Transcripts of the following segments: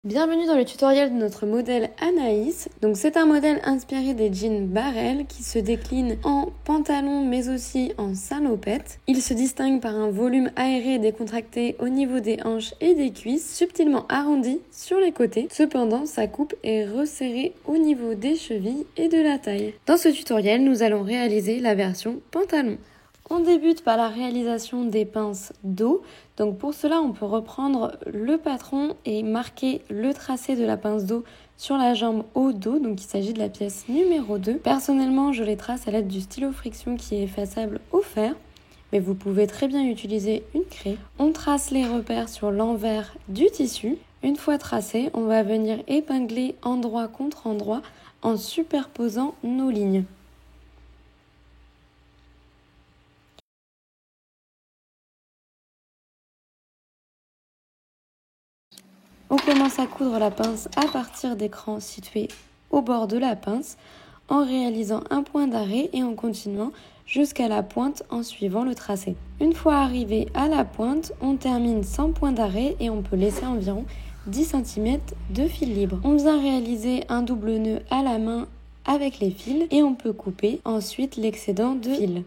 Bienvenue dans le tutoriel de notre modèle Anaïs. Donc c'est un modèle inspiré des jeans Barrel qui se décline en pantalon mais aussi en salopette. Il se distingue par un volume aéré et décontracté au niveau des hanches et des cuisses, subtilement arrondi sur les côtés. Cependant, sa coupe est resserrée au niveau des chevilles et de la taille. Dans ce tutoriel, nous allons réaliser la version pantalon. On débute par la réalisation des pinces dos. Donc pour cela, on peut reprendre le patron et marquer le tracé de la pince dos sur la jambe au dos. Donc il s'agit de la pièce numéro 2. Personnellement, je les trace à l'aide du stylo friction qui est effaçable au fer. Mais vous pouvez très bien utiliser une craie. On trace les repères sur l'envers du tissu. Une fois tracé, on va venir épingler endroit contre endroit en superposant nos lignes. On commence à coudre la pince à partir des crans situés au bord de la pince en réalisant un point d'arrêt et en continuant jusqu'à la pointe en suivant le tracé. Une fois arrivé à la pointe, on termine sans point d'arrêt et on peut laisser environ 10 cm de fil libre. On vient réaliser un double nœud à la main avec les fils et on peut couper ensuite l'excédent de fil.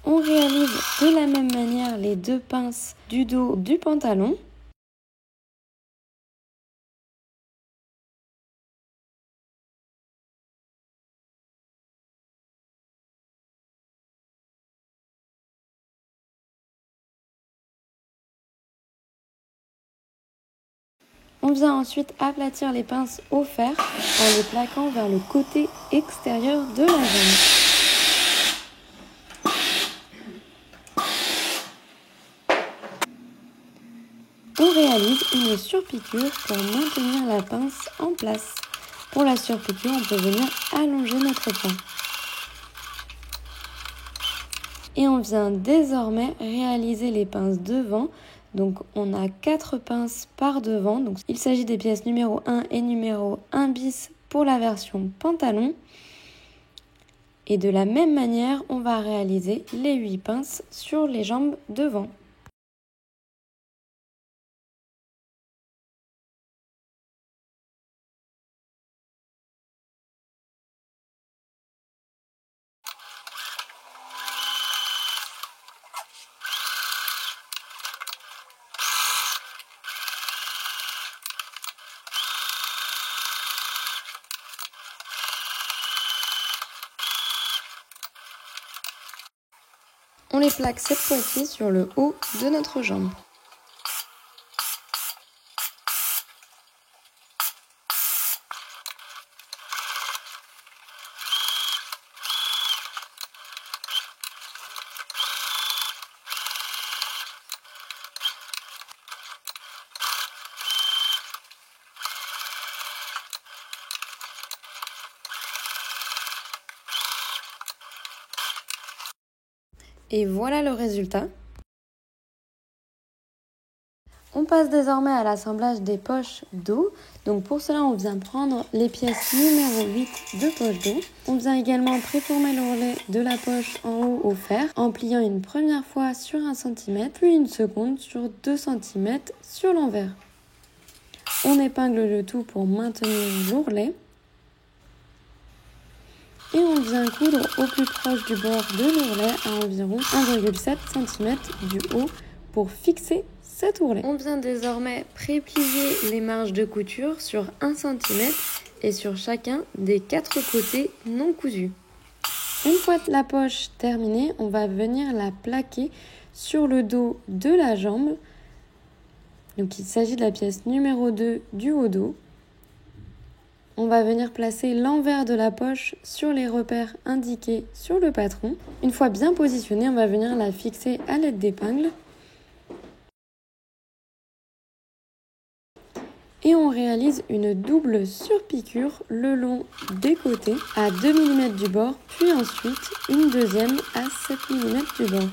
On réalise de la même manière les deux pinces du dos du pantalon. On vient ensuite aplatir les pinces au fer en les plaquant vers le côté extérieur de la jambe. On réalise une surpiqûre pour maintenir la pince en place. Pour la surpiqûre, on peut venir allonger notre pan. Et on vient désormais réaliser les pinces devant. Donc on a 4 pinces par devant. Donc il s'agit des pièces numéro 1 et numéro 1 bis pour la version pantalon. Et de la même manière, on va réaliser les 8 pinces sur les jambes devant. On les plaque cette fois-ci sur le haut de notre jambe. Et voilà le résultat. On passe désormais à l'assemblage des poches dos. Donc pour cela, on vient prendre les pièces numéro 8 de poche dos. On vient également préformer l'ourlet de la poche en haut au fer en pliant une première fois sur 1 cm, puis une seconde sur 2 cm sur l'envers. On épingle le tout pour maintenir l'ourlet. Et on vient coudre au plus proche du bord de l'ourlet à environ 1,7 cm du haut pour fixer cet ourlet. On vient désormais préplier les marges de couture sur 1 cm et sur chacun des 4 côtés non cousus. Une fois la poche terminée, on va venir la plaquer sur le dos de la jambe. Donc il s'agit de la pièce numéro 2 du haut dos. On va venir placer l'envers de la poche sur les repères indiqués sur le patron. Une fois bien positionnée, on va venir la fixer à l'aide d'épingles. Et on réalise une double surpiqûre le long des côtés à 2 mm du bord, puis ensuite une deuxième à 7 mm du bord.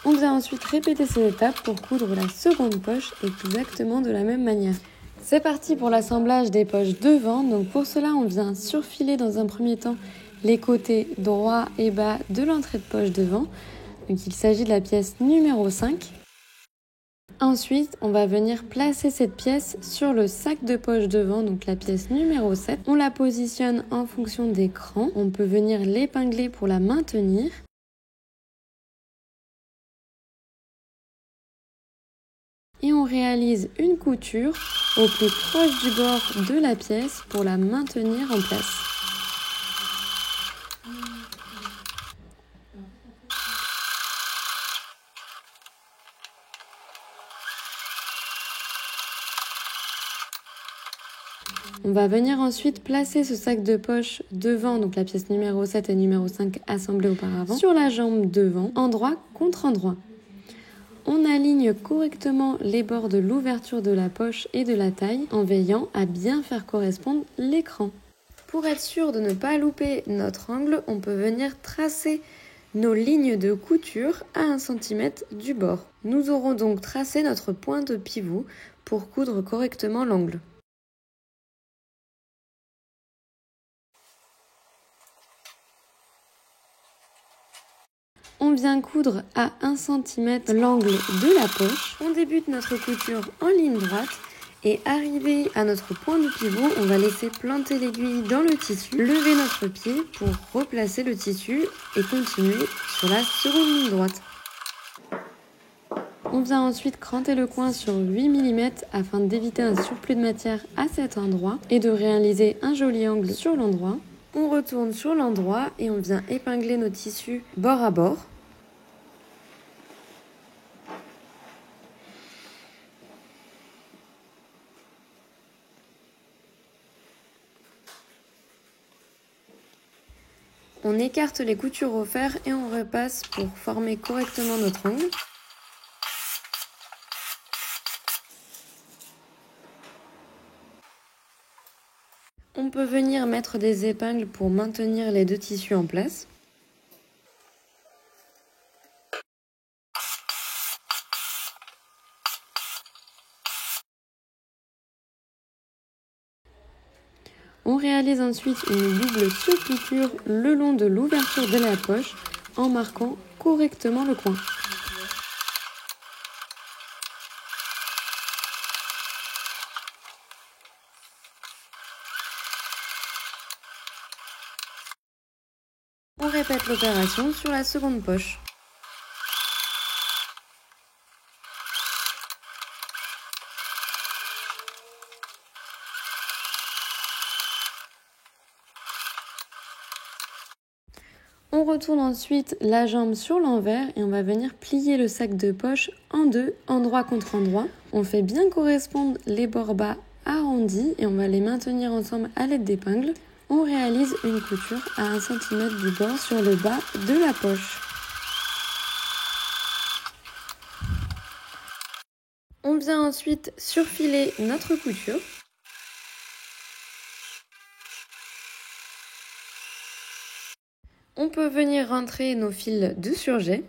On vient ensuite répéter ces étapes pour coudre la seconde poche exactement de la même manière. C'est parti pour l'assemblage des poches devant. Donc pour cela, on vient surfiler dans un premier temps les côtés droit et bas de l'entrée de poche devant. Donc il s'agit de la pièce numéro 5. Ensuite, on va venir placer cette pièce sur le sac de poche devant, donc la pièce numéro 7. On la positionne en fonction des crans. On peut venir l'épingler pour la maintenir. Et on réalise une couture au plus proche du bord de la pièce pour la maintenir en place. On va venir ensuite placer ce sac de poche devant, donc la pièce numéro 7 et numéro 5 assemblées auparavant, sur la jambe devant, endroit contre endroit. On aligne correctement les bords de l'ouverture de la poche et de la taille en veillant à bien faire correspondre l'écran. Pour être sûr de ne pas louper notre angle, on peut venir tracer nos lignes de couture à 1 cm du bord. Nous aurons donc tracé notre point de pivot pour coudre correctement l'angle. On vient coudre à 1 cm l'angle de la poche. On débute notre couture en ligne droite et arrivé à notre point de pivot, on va laisser planter l'aiguille dans le tissu, lever notre pied pour replacer le tissu et continuer sur la seconde ligne droite. On vient ensuite cranter le coin sur 8 mm afin d'éviter un surplus de matière à cet endroit et de réaliser un joli angle sur l'endroit. On retourne sur l'endroit et on vient épingler nos tissus bord à bord. On écarte les coutures au fer et on repasse pour former correctement notre angle. On peut venir mettre des épingles pour maintenir les deux tissus en place. On réalise ensuite une double surpiqûre le long de l'ouverture de la poche en marquant correctement le coin. On répète l'opération sur la seconde poche. On retourne ensuite la jambe sur l'envers et on va venir plier le sac de poche en deux, endroit contre endroit. On fait bien correspondre les bords bas arrondis et on va les maintenir ensemble à l'aide d'épingles. On réalise une couture à 1 cm du bord sur le bas de la poche. On vient ensuite surfiler notre couture. On peut venir rentrer nos fils de surjet.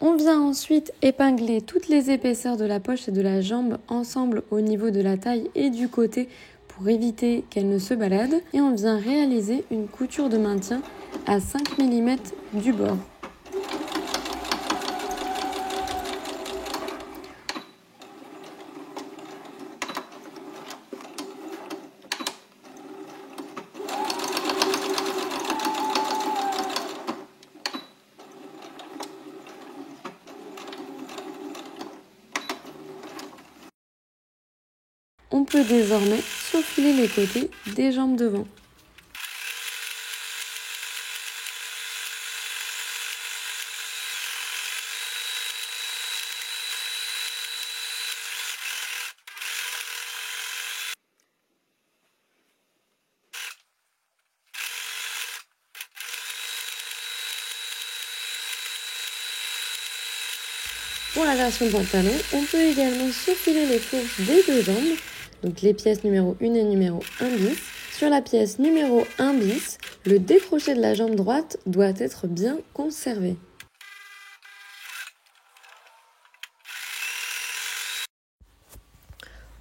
On vient ensuite épingler toutes les épaisseurs de la poche et de la jambe ensemble au niveau de la taille et du côté pour éviter qu'elles ne se baladent. Et on vient réaliser une couture de maintien à 5 mm du bord. On peut désormais surfiler les côtés des jambes devant. Pour la version pantalon, on peut également surfiler les fourches des deux jambes, donc les pièces numéro 1 et numéro 1 bis. Sur la pièce numéro 1 bis, le décroché de la jambe droite doit être bien conservé.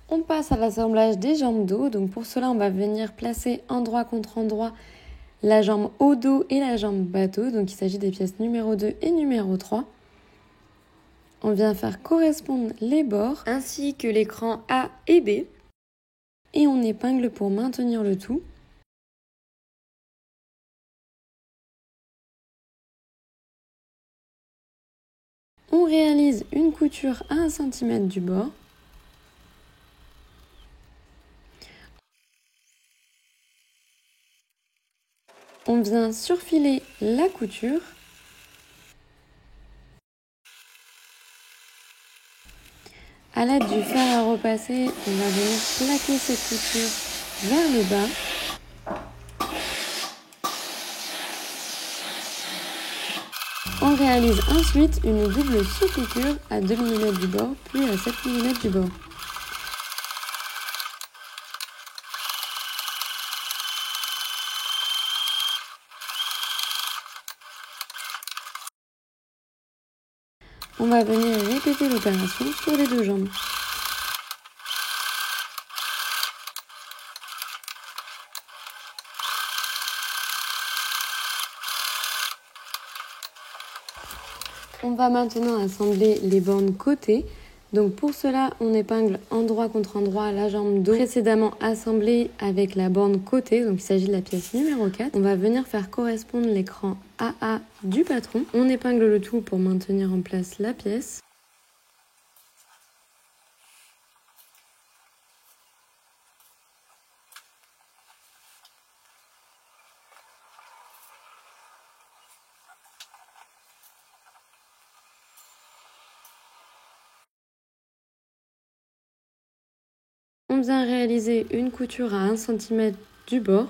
On passe à l'assemblage des jambes dos, donc pour cela on va venir placer endroit contre endroit la jambe haut dos et la jambe bas dos, donc il s'agit des pièces numéro 2 et numéro 3. On vient faire correspondre les bords ainsi que l'écran A et B. Et on épingle pour maintenir le tout. On réalise une couture à 1 cm du bord. On vient surfiler la couture. À l'aide du fer à repasser, on va venir plaquer cette couture vers le bas. On réalise ensuite une double sous-piqûre à 2 mm du bord, puis à 7 mm du bord. On va venir répéter l'opération sur les deux jambes. On va maintenant assembler les bornes côté. Donc pour cela, on épingle endroit contre endroit la jambe dos précédemment assemblée avec la borne côté. Donc il s'agit de la pièce numéro 4. On va venir faire correspondre l'écran AA du patron. On épingle le tout pour maintenir en place la pièce. On vient réaliser une couture à 1 cm du bord.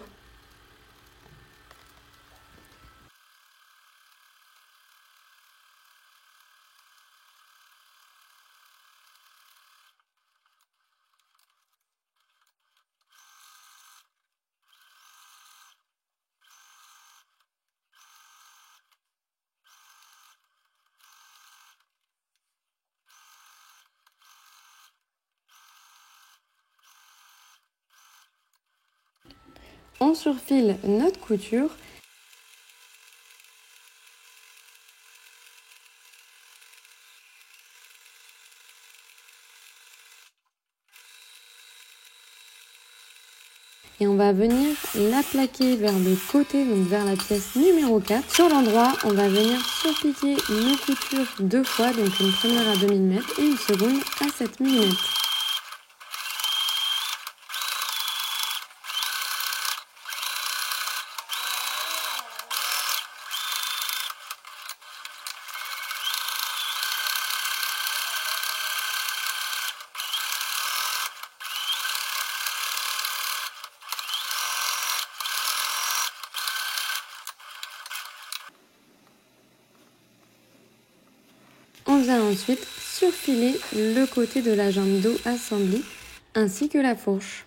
On surfile notre couture. Et on va venir la plaquer vers le côté, donc vers la pièce numéro 4. Sur l'endroit, on va venir surpiquer nos coutures deux fois, donc une première à 2 mm et une seconde à 7 mm. On vient ensuite surfiler le côté de la jambe dos assemblée ainsi que la fourche.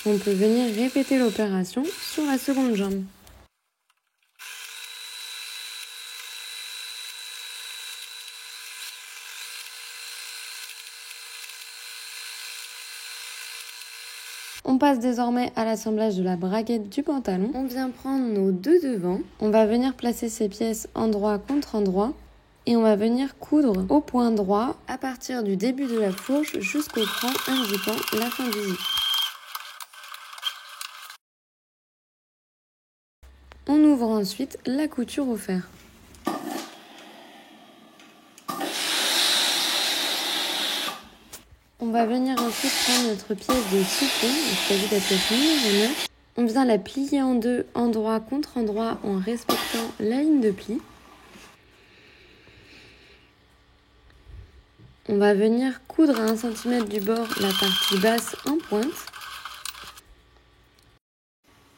On peut venir répéter l'opération sur la seconde jambe. On passe désormais à l'assemblage de la braguette du pantalon. On vient prendre nos deux devants. On va venir placer ces pièces endroit contre endroit. Et on va venir coudre au point droit à partir du début de la fourche jusqu'au cran indiquant la fin du zip. On ouvre ensuite la couture au fer. On va venir ensuite prendre notre pièce de chiffon, il s'agit de la pièce numéro 9. On vient la plier en deux, endroit contre endroit, en respectant la ligne de pli. On va venir coudre à 1 cm du bord la partie basse en pointe.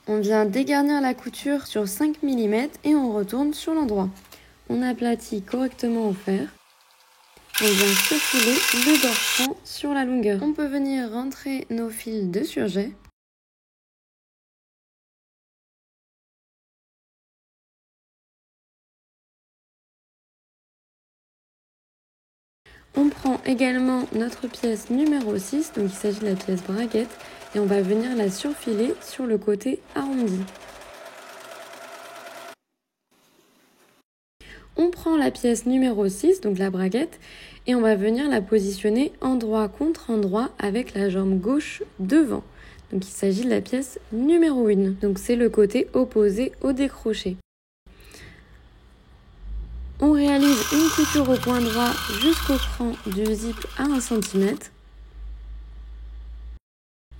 On vient dégarnir la couture sur 5 mm et on retourne sur l'endroit. On aplatit correctement au fer. On vient surfiler le bord franc sur la longueur. On peut venir rentrer nos fils de surjet. On prend également notre pièce numéro 6, donc il s'agit de la pièce braguette, et on va venir la surfiler sur le côté arrondi. On prend la pièce numéro 6, donc la braguette, et on va venir la positionner endroit contre endroit avec la jambe gauche devant. Donc il s'agit de la pièce numéro 1, donc c'est le côté opposé au décroché. On réalise une couture au point droit jusqu'au cran du zip à 1 cm.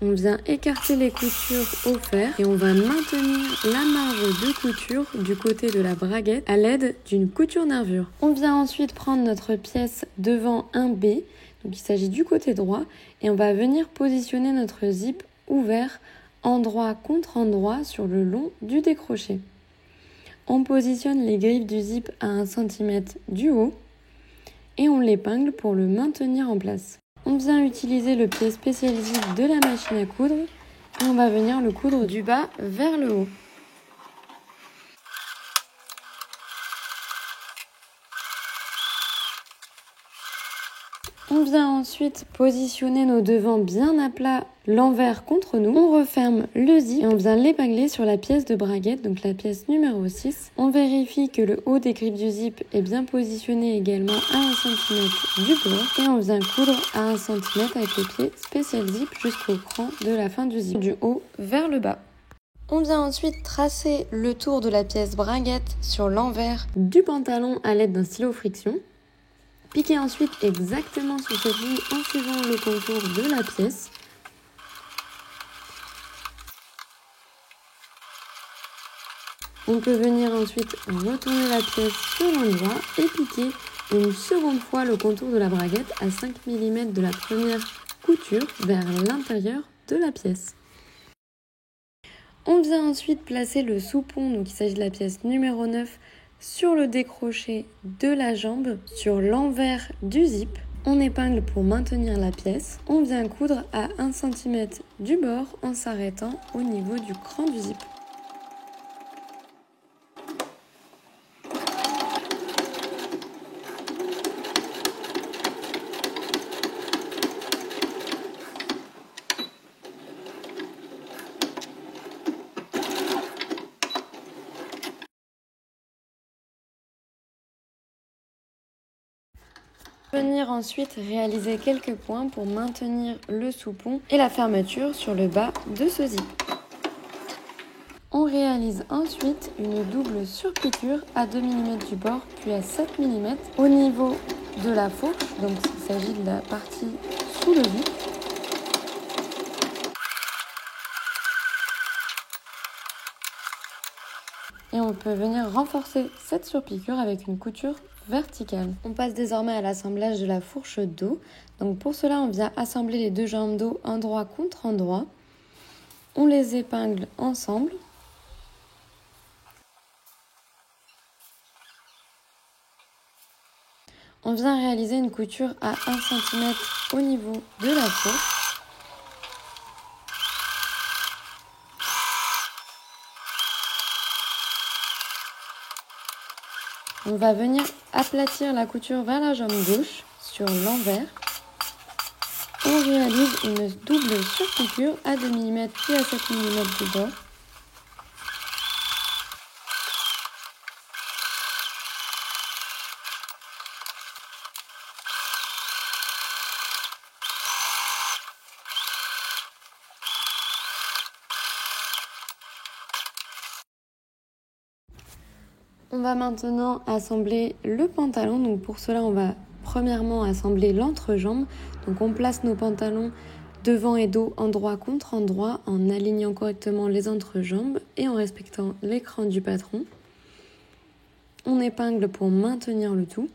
On vient écarter les coutures au fer et on va maintenir la marge de couture du côté de la braguette à l'aide d'une couture nervure. On vient ensuite prendre notre pièce devant un B, donc il s'agit du côté droit, et on va venir positionner notre zip ouvert endroit contre endroit sur le long du décroché. On positionne les griffes du zip à 1 cm du haut et on l'épingle pour le maintenir en place. On vient utiliser le pied spécial zip de la machine à coudre et on va venir le coudre du bas vers le haut. On vient ensuite positionner nos devants bien à plat, l'envers contre nous. On referme le zip et on vient l'épingler sur la pièce de braguette, donc la pièce numéro 6. On vérifie que le haut des griffes du zip est bien positionné également à 1 cm du bord. Et on vient coudre à 1 cm avec le pied spécial zip jusqu'au cran de la fin du zip, du haut vers le bas. On vient ensuite tracer le tour de la pièce braguette sur l'envers du pantalon à l'aide d'un stylo friction. Piquez ensuite exactement sur cette ligne en suivant le contour de la pièce. On peut venir ensuite retourner la pièce sur l'endroit et piquer une seconde fois le contour de la braguette à 5 mm de la première couture vers l'intérieur de la pièce. On vient ensuite placer le soupon, donc il s'agit de la pièce numéro 9, sur le décroché de la jambe, sur l'envers du zip. On épingle pour maintenir la pièce. On vient coudre à 1 cm du bord en s'arrêtant au niveau du cran du zip. Venir ensuite réaliser quelques points pour maintenir le soupon et la fermeture sur le bas de ce zip. On réalise ensuite une double surpiqûre à 2 mm du bord puis à 7 mm au niveau de la fourche, donc il s'agit de la partie sous le zip. Et on peut venir renforcer cette surpiqûre avec une couture verticale. On passe désormais à l'assemblage de la fourche dos. Donc pour cela, on vient assembler les deux jambes dos endroit contre endroit. On les épingle ensemble. On vient réaliser une couture à 1 cm au niveau de la fourche. On va venir aplatir la couture vers la jambe gauche sur l'envers. On réalise une double surpiqûre à 2 mm puis à 7 mm du bord. On va maintenant assembler le pantalon. Donc pour cela, on va premièrement assembler l'entrejambe. Donc on place nos pantalons devant et dos endroit contre endroit en alignant correctement les entrejambes et en respectant l'écran du patron. On épingle pour maintenir le tout.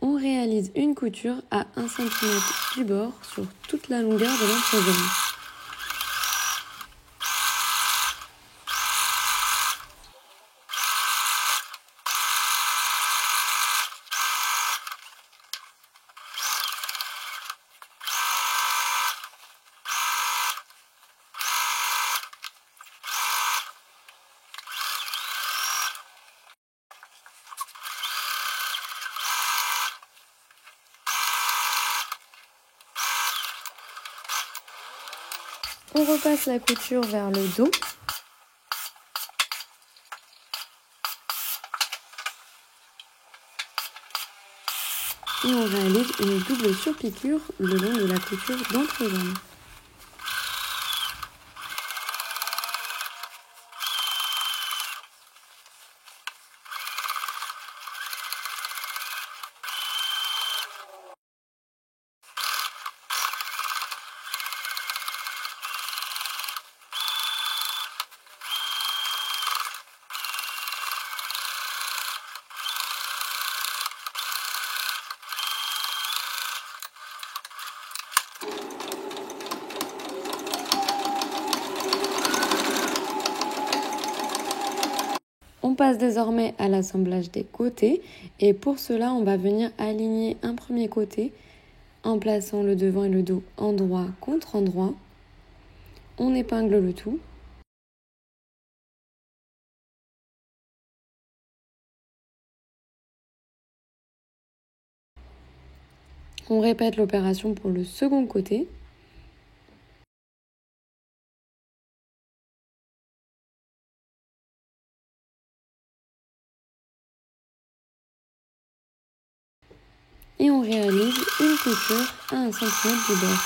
On réalise une couture à 1 cm du bord sur toute la longueur de l'entrejambe. On repasse la couture vers le dos. Et on réalise une double surpiqûre le long de la couture d'entrejambe. On passe désormais à l'assemblage des côtés et pour cela on va venir aligner un premier côté en plaçant le devant et le dos endroit contre endroit. On épingle le tout. On répète l'opération pour le second côté. Et on réalise une couture à 1 cm du bord.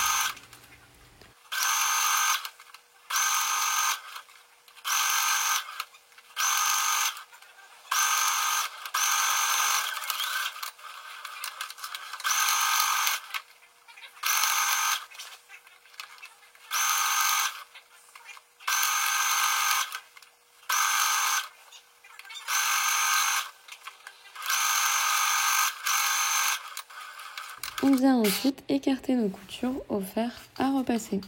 On vient ensuite écarter nos coutures au fer à repasser.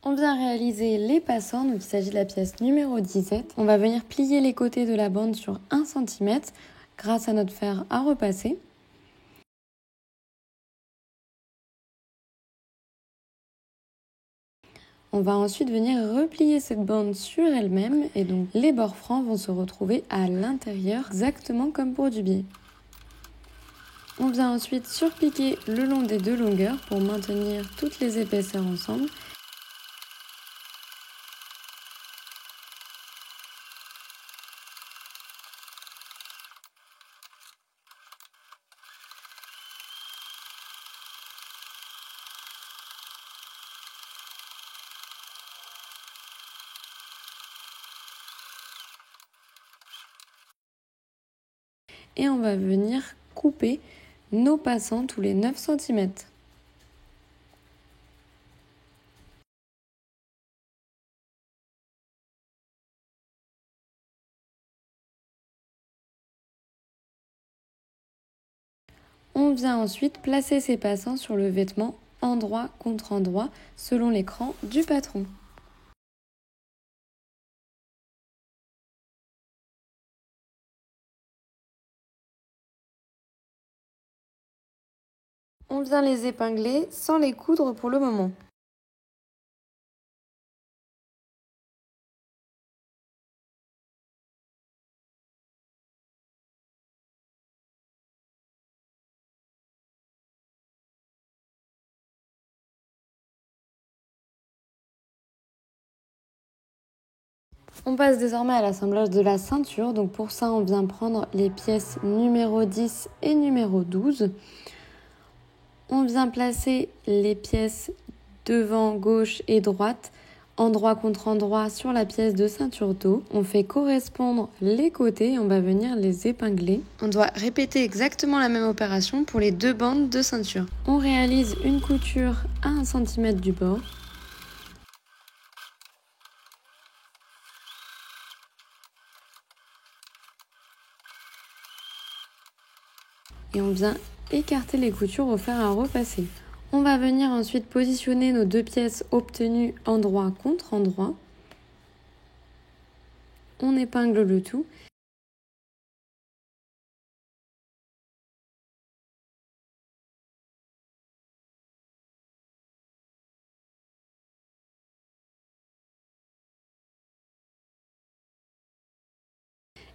On vient réaliser les passants, donc il s'agit de la pièce numéro 17. On va venir plier les côtés de la bande sur 1 cm grâce à notre fer à repasser. On va ensuite venir replier cette bande sur elle-même et donc les bords francs vont se retrouver à l'intérieur exactement comme pour du biais. On vient ensuite surpiquer le long des deux longueurs pour maintenir toutes les épaisseurs ensemble. Et on va venir couper nos passants tous les 9 cm. On vient ensuite placer ces passants sur le vêtement endroit contre endroit selon l'écran du patron. On vient les épingler sans les coudre pour le moment. On passe désormais à l'assemblage de la ceinture. Donc pour ça, on vient prendre les pièces numéro 10 et numéro 12. On vient placer les pièces devant, gauche et droite endroit contre endroit sur la pièce de ceinture dos. On fait correspondre les côtés et on va venir les épingler. On doit répéter exactement la même opération pour les 2 bandes de ceinture. On réalise une couture à 1 cm du bord. Et on vient écarter les coutures au fer à repasser. On va venir ensuite positionner nos 2 pièces obtenues endroit contre endroit. On épingle le tout.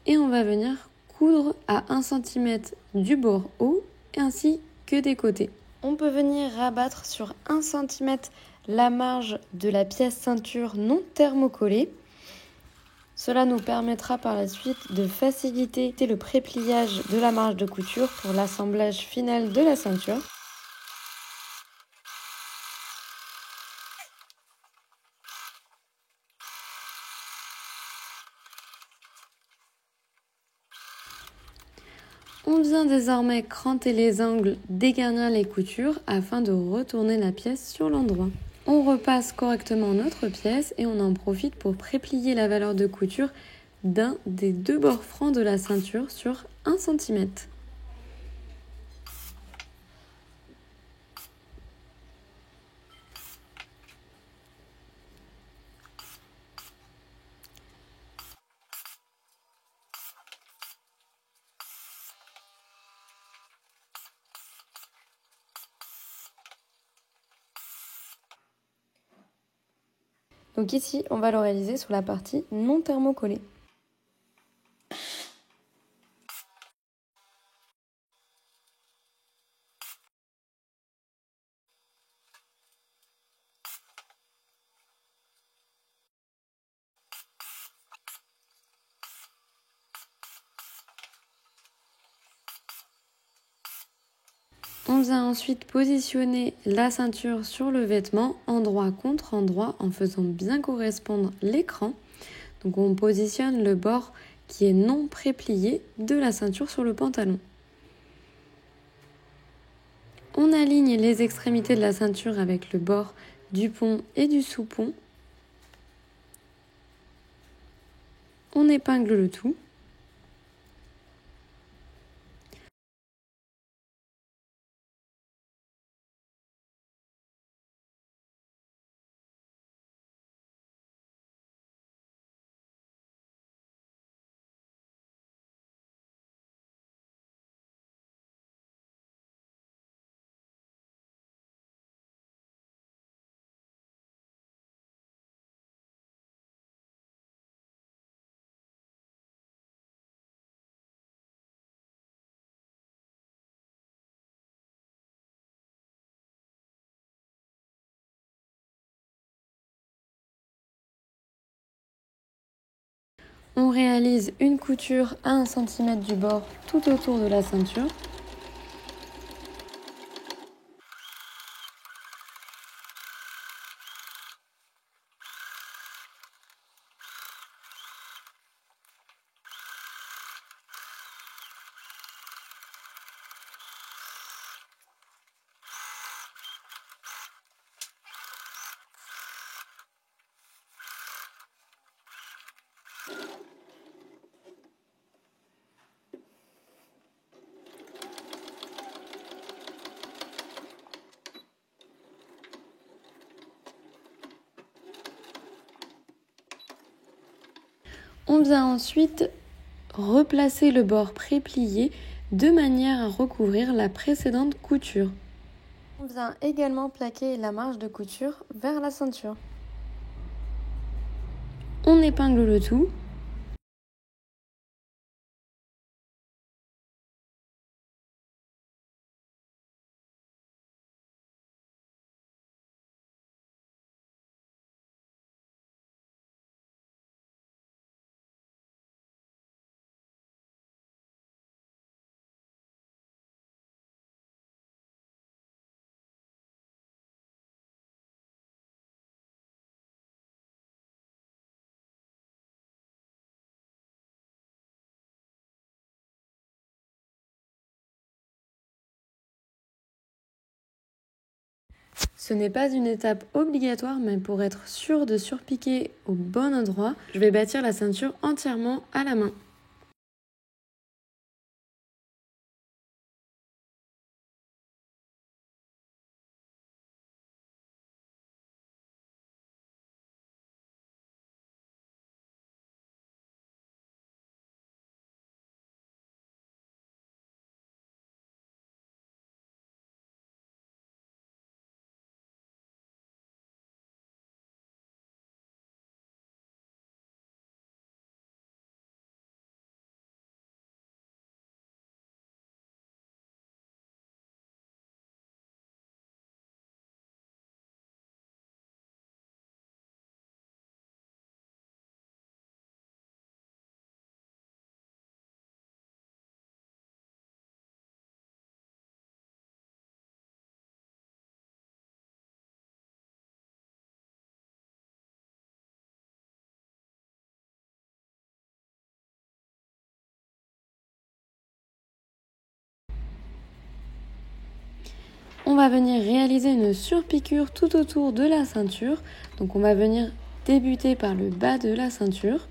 Et on va venir coudre à 1 cm du bord haut ainsi que des côtés. On peut venir rabattre sur 1 cm la marge de la pièce ceinture non thermocollée. Cela nous permettra par la suite de faciliter le prépliage de la marge de couture pour l'assemblage final de la ceinture. On vient désormais cranter les angles, dégarnir les coutures afin de retourner la pièce sur l'endroit. On repasse correctement notre pièce et on en profite pour préplier la valeur de couture d'un des 2 bords francs de la ceinture sur 1 cm. Donc ici, on va le réaliser sur la partie non thermocollée. On vient ensuite positionner la ceinture sur le vêtement endroit contre endroit en faisant bien correspondre l'écran. Donc on positionne le bord qui est non préplié de la ceinture sur le pantalon. On aligne les extrémités de la ceinture avec le bord du pont et du sous-pont. On épingle le tout. On réalise une couture à 1 cm du bord tout autour de la ceinture. On vient ensuite replacer le bord préplié de manière à recouvrir la précédente couture. On vient également plaquer la marge de couture vers la ceinture. On épingle le tout. Ce n'est pas une étape obligatoire, mais pour être sûr de surpiquer au bon endroit, je vais bâtir la ceinture entièrement à la main. On va venir réaliser une surpiqûre tout autour de la ceinture. Donc on va venir débuter par le bas de la ceinture.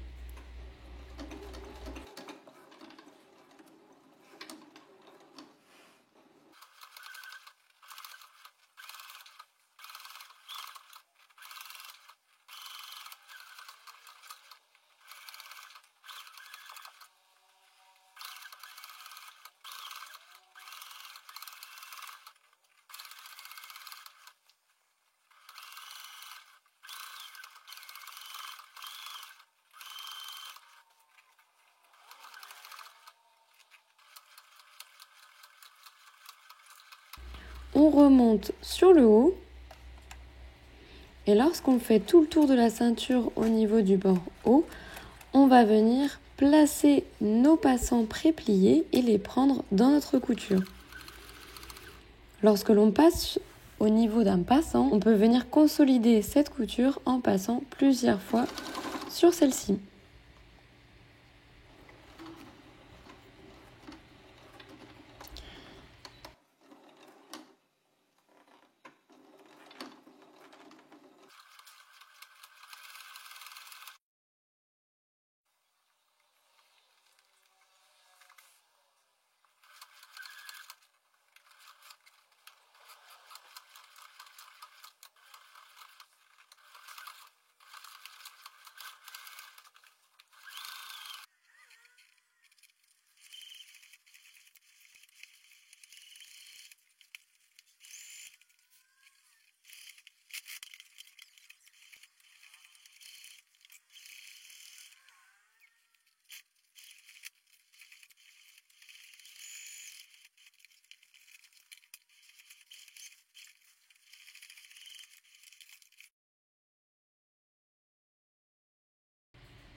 On remonte sur le haut et lorsqu'on fait tout le tour de la ceinture au niveau du bord haut, on va venir placer nos passants prépliés et les prendre dans notre couture. Lorsque l'on passe au niveau d'un passant, on peut venir consolider cette couture en passant plusieurs fois sur celle-ci.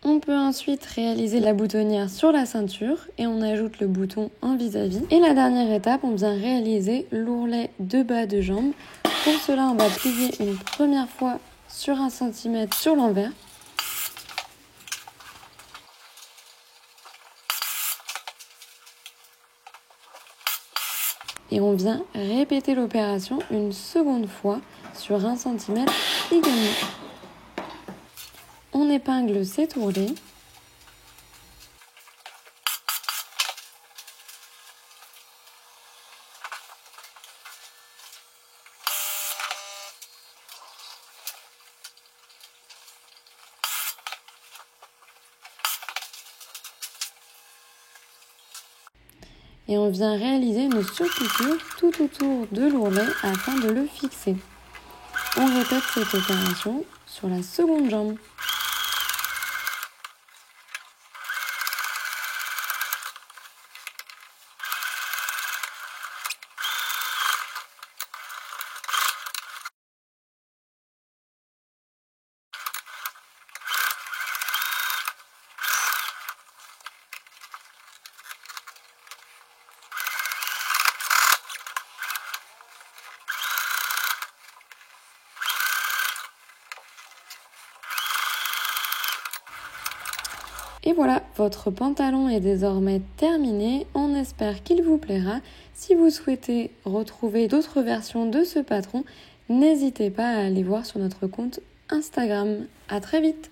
On peut ensuite réaliser la boutonnière sur la ceinture et on ajoute le bouton en vis-à-vis. Et la dernière étape, on vient réaliser l'ourlet de bas de jambe. Pour cela, on va plier une première fois sur 1 cm sur l'envers. Et on vient répéter l'opération une seconde fois sur 1 cm également. On épingle cet ourlet. Et on vient réaliser une surpiqûre tout autour de l'ourlet afin de le fixer. On répète cette opération sur la seconde jambe. Et voilà, votre pantalon est désormais terminé. On espère qu'il vous plaira. Si vous souhaitez retrouver d'autres versions de ce patron, n'hésitez pas à aller voir sur notre compte Instagram. À très vite!